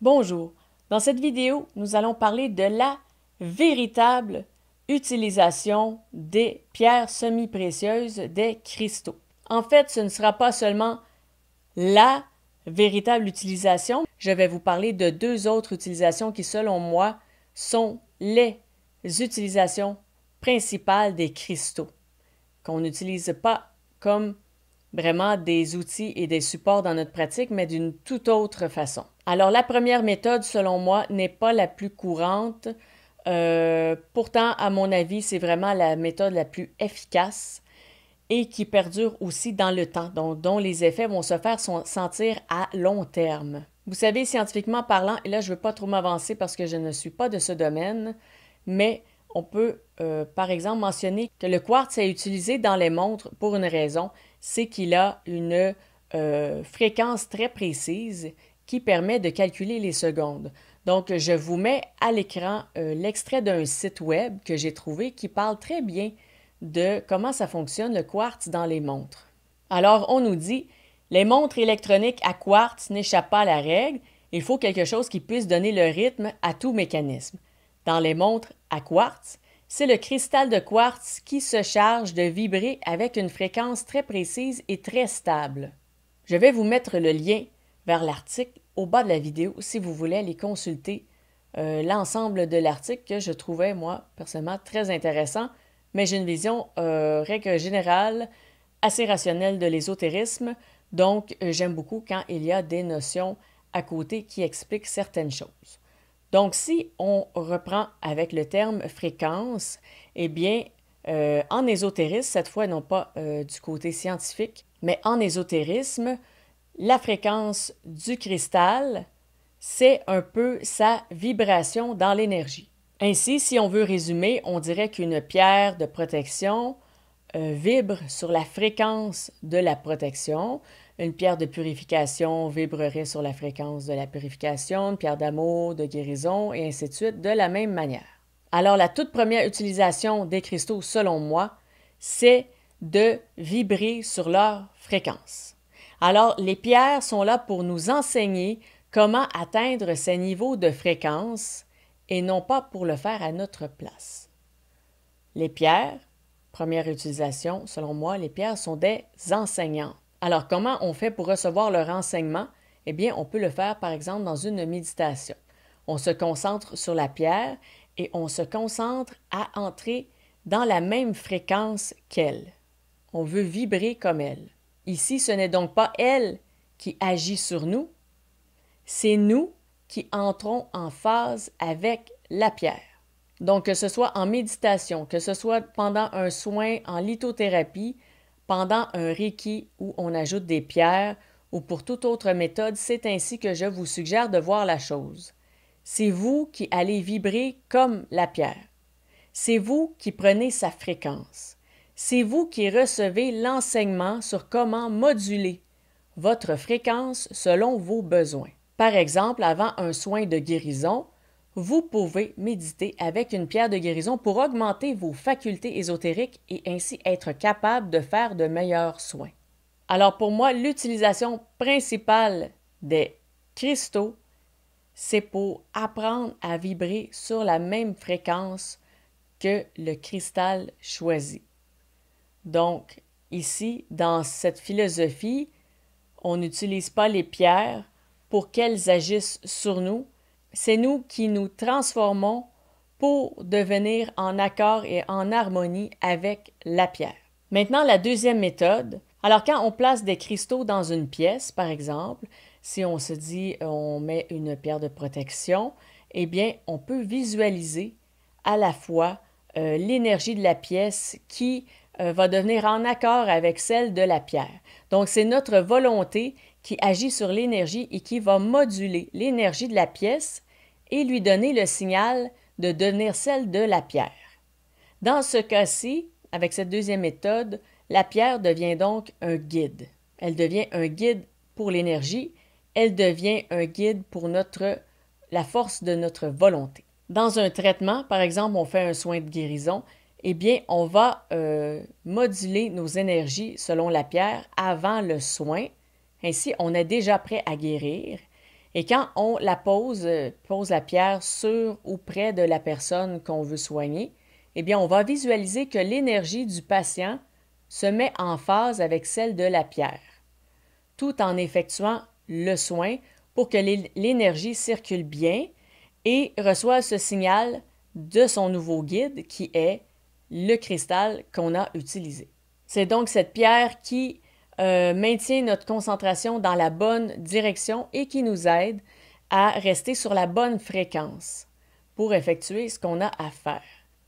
Bonjour, dans cette vidéo, nous allons parler de la véritable utilisation des pierres semi-précieuses, des cristaux. En fait, ce ne sera pas seulement la véritable utilisation. Je vais vous parler de deux autres utilisations qui, selon moi, sont les utilisations principales des cristaux, qu'on n'utilise pas comme vraiment des outils et des supports dans notre pratique, mais d'une toute autre façon. Alors, la première méthode, selon moi, n'est pas la plus courante. Pourtant, à mon avis, c'est vraiment la méthode la plus efficace et qui perdure aussi dans le temps, dont les effets vont se faire sentir à long terme. Vous savez, scientifiquement parlant, et là, je ne veux pas trop m'avancer parce que je ne suis pas de ce domaine, mais on peut, par exemple, mentionner que le quartz est utilisé dans les montres pour une raison, c'est qu'il a une fréquence très précise qui permet de calculer les secondes. Donc, je vous mets à l'écran l'extrait d'un site web que j'ai trouvé qui parle très bien de comment ça fonctionne le quartz dans les montres. Alors, on nous dit, les montres électroniques à quartz n'échappent pas à la règle, il faut quelque chose qui puisse donner le rythme à tout mécanisme. Dans les montres à quartz, c'est le cristal de quartz qui se charge de vibrer avec une fréquence très précise et très stable. Je vais vous mettre le lien vers l'article au bas de la vidéo si vous voulez aller consulter l'ensemble de l'article que je trouvais, moi, personnellement, très intéressant, mais j'ai une vision, règle générale, assez rationnelle de l'ésotérisme, donc j'aime beaucoup quand il y a des notions à côté qui expliquent certaines choses. Donc, si on reprend avec le terme fréquence, eh bien, en ésotérisme, cette fois non pas du côté scientifique, mais en ésotérisme, la fréquence du cristal, c'est un peu sa vibration dans l'énergie. Ainsi, si on veut résumer, on dirait qu'une pierre de protection vibre sur la fréquence de la protection. Une pierre de purification vibrerait sur la fréquence de la purification, une pierre d'amour, de guérison, et ainsi de suite, de la même manière. Alors, la toute première utilisation des cristaux, selon moi, c'est de vibrer sur leur fréquence. Alors, les pierres sont là pour nous enseigner comment atteindre ces niveaux de fréquence et non pas pour le faire à notre place. Les pierres, première utilisation, selon moi, les pierres sont des enseignants. Alors, comment on fait pour recevoir leur enseignement? Eh bien, on peut le faire, par exemple, dans une méditation. On se concentre sur la pierre et on se concentre à entrer dans la même fréquence qu'elle. On veut vibrer comme elle. Ici, ce n'est donc pas elle qui agit sur nous, c'est nous qui entrons en phase avec la pierre. Donc, que ce soit en méditation, que ce soit pendant un soin en lithothérapie, pendant un reiki où on ajoute des pierres ou pour toute autre méthode, c'est ainsi que je vous suggère de voir la chose. C'est vous qui allez vibrer comme la pierre. C'est vous qui prenez sa fréquence. C'est vous qui recevez l'enseignement sur comment moduler votre fréquence selon vos besoins. Par exemple, avant un soin de guérison, vous pouvez méditer avec une pierre de guérison pour augmenter vos facultés ésotériques et ainsi être capable de faire de meilleurs soins. Alors pour moi, l'utilisation principale des cristaux, c'est pour apprendre à vibrer sur la même fréquence que le cristal choisi. Donc, ici, dans cette philosophie, on n'utilise pas les pierres pour qu'elles agissent sur nous. C'est nous qui nous transformons pour devenir en accord et en harmonie avec la pierre. Maintenant, la deuxième méthode. Alors, quand on place des cristaux dans une pièce, par exemple, si on se dit on met une pierre de protection, eh bien, on peut visualiser à la fois l'énergie de la pièce qui va devenir en accord avec celle de la pierre. Donc, c'est notre volonté qui agit sur l'énergie et qui va moduler l'énergie de la pièce et lui donner le signal de devenir celle de la pierre. Dans ce cas-ci, avec cette deuxième méthode, la pierre devient donc un guide. Elle devient un guide pour l'énergie, elle devient un guide pour la force de notre volonté. Dans un traitement, par exemple, on fait un soin de guérison, eh bien, on va moduler nos énergies selon la pierre avant le soin. Ainsi, on est déjà prêt à guérir. Et quand on la pose la pierre sur ou près de la personne qu'on veut soigner, eh bien, on va visualiser que l'énergie du patient se met en phase avec celle de la pierre, tout en effectuant le soin pour que l'énergie circule bien et reçoive ce signal de son nouveau guide qui est le cristal qu'on a utilisé. C'est donc cette pierre qui maintient notre concentration dans la bonne direction et qui nous aide à rester sur la bonne fréquence pour effectuer ce qu'on a à faire.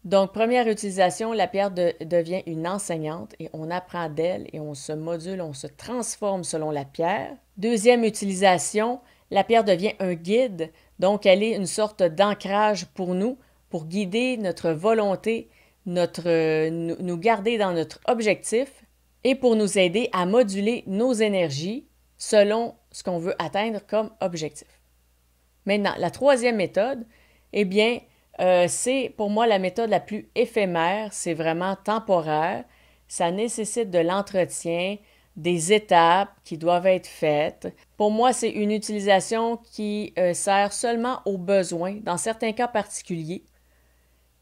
Donc, première utilisation, la pierre devient une enseignante et on apprend d'elle et on se module, on se transforme selon la pierre. Deuxième utilisation, la pierre devient un guide, donc elle est une sorte d'ancrage pour nous, pour guider notre volonté, nous garder dans notre objectif et pour nous aider à moduler nos énergies selon ce qu'on veut atteindre comme objectif. Maintenant, la troisième méthode, eh bien, c'est pour moi la méthode la plus éphémère, c'est vraiment temporaire, ça nécessite de l'entretien, des étapes qui doivent être faites. Pour moi, c'est une utilisation qui sert seulement aux besoins, dans certains cas particuliers.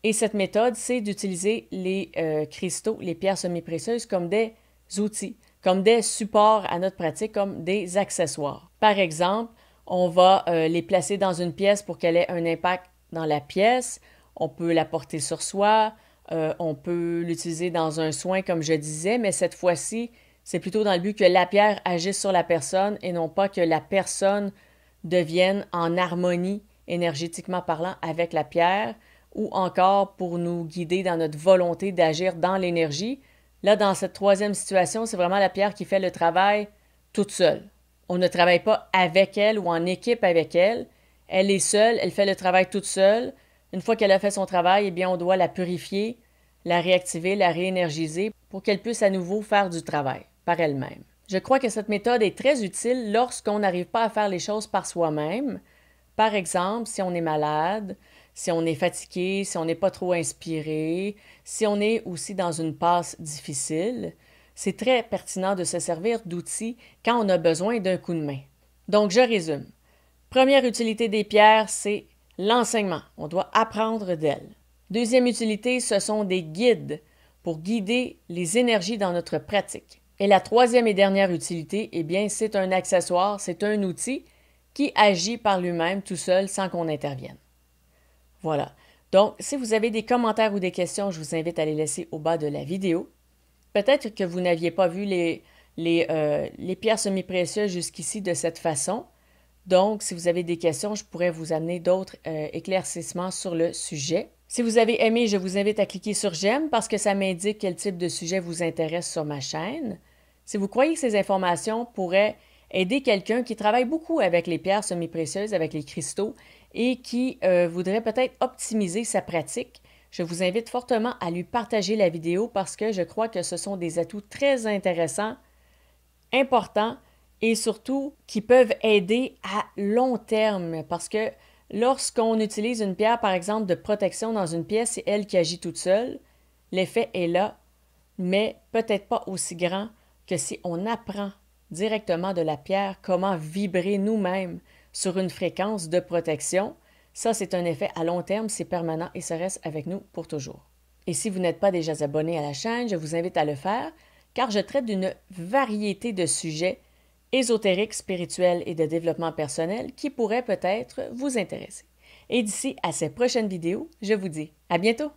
Et cette méthode, c'est d'utiliser les cristaux, les pierres semi-précieuses comme des outils, comme des supports à notre pratique, comme des accessoires. Par exemple, on va les placer dans une pièce pour qu'elle ait un impact dans la pièce. On peut la porter sur soi, on peut l'utiliser dans un soin, comme je disais, mais cette fois-ci, c'est plutôt dans le but que la pierre agisse sur la personne et non pas que la personne devienne en harmonie, énergétiquement parlant, avec la pierre, ou encore pour nous guider dans notre volonté d'agir dans l'énergie. Là, dans cette troisième situation, c'est vraiment la pierre qui fait le travail toute seule. On ne travaille pas avec elle ou en équipe avec elle. Elle est seule, elle fait le travail toute seule. Une fois qu'elle a fait son travail, eh bien, on doit la purifier, la réactiver, la réénergiser pour qu'elle puisse à nouveau faire du travail par elle-même. Je crois que cette méthode est très utile lorsqu'on n'arrive pas à faire les choses par soi-même. Par exemple, si on est malade, si on est fatigué, si on n'est pas trop inspiré, si on est aussi dans une passe difficile, c'est très pertinent de se servir d'outils quand on a besoin d'un coup de main. Donc, je résume. Première utilité des pierres, c'est l'enseignement. On doit apprendre d'elles. Deuxième utilité, ce sont des guides pour guider les énergies dans notre pratique. Et la troisième et dernière utilité, eh bien, c'est un accessoire, c'est un outil qui agit par lui-même tout seul sans qu'on intervienne. Voilà. Donc, si vous avez des commentaires ou des questions, je vous invite à les laisser au bas de la vidéo. Peut-être que vous n'aviez pas vu les pierres semi-précieuses jusqu'ici de cette façon. Donc, si vous avez des questions, je pourrais vous amener d'autres éclaircissements sur le sujet. Si vous avez aimé, je vous invite à cliquer sur j'aime parce que ça m'indique quel type de sujet vous intéresse sur ma chaîne. Si vous croyez que ces informations pourraient aider quelqu'un qui travaille beaucoup avec les pierres semi-précieuses, avec les cristaux et qui voudrait peut-être optimiser sa pratique, je vous invite fortement à lui partager la vidéo parce que je crois que ce sont des atouts très intéressants, importants et surtout qui peuvent aider à long terme parce que lorsqu'on utilise une pierre, par exemple, de protection dans une pièce, c'est elle qui agit toute seule, l'effet est là, mais peut-être pas aussi grand que si on apprend directement de la pierre comment vibrer nous-mêmes sur une fréquence de protection. Ça, c'est un effet à long terme, c'est permanent et ça reste avec nous pour toujours. Et si vous n'êtes pas déjà abonné à la chaîne, je vous invite à le faire car je traite d'une variété de sujets ésotériques, spirituels et de développement personnel qui pourraient peut-être vous intéresser. Et d'ici à ces prochaines vidéos, je vous dis à bientôt!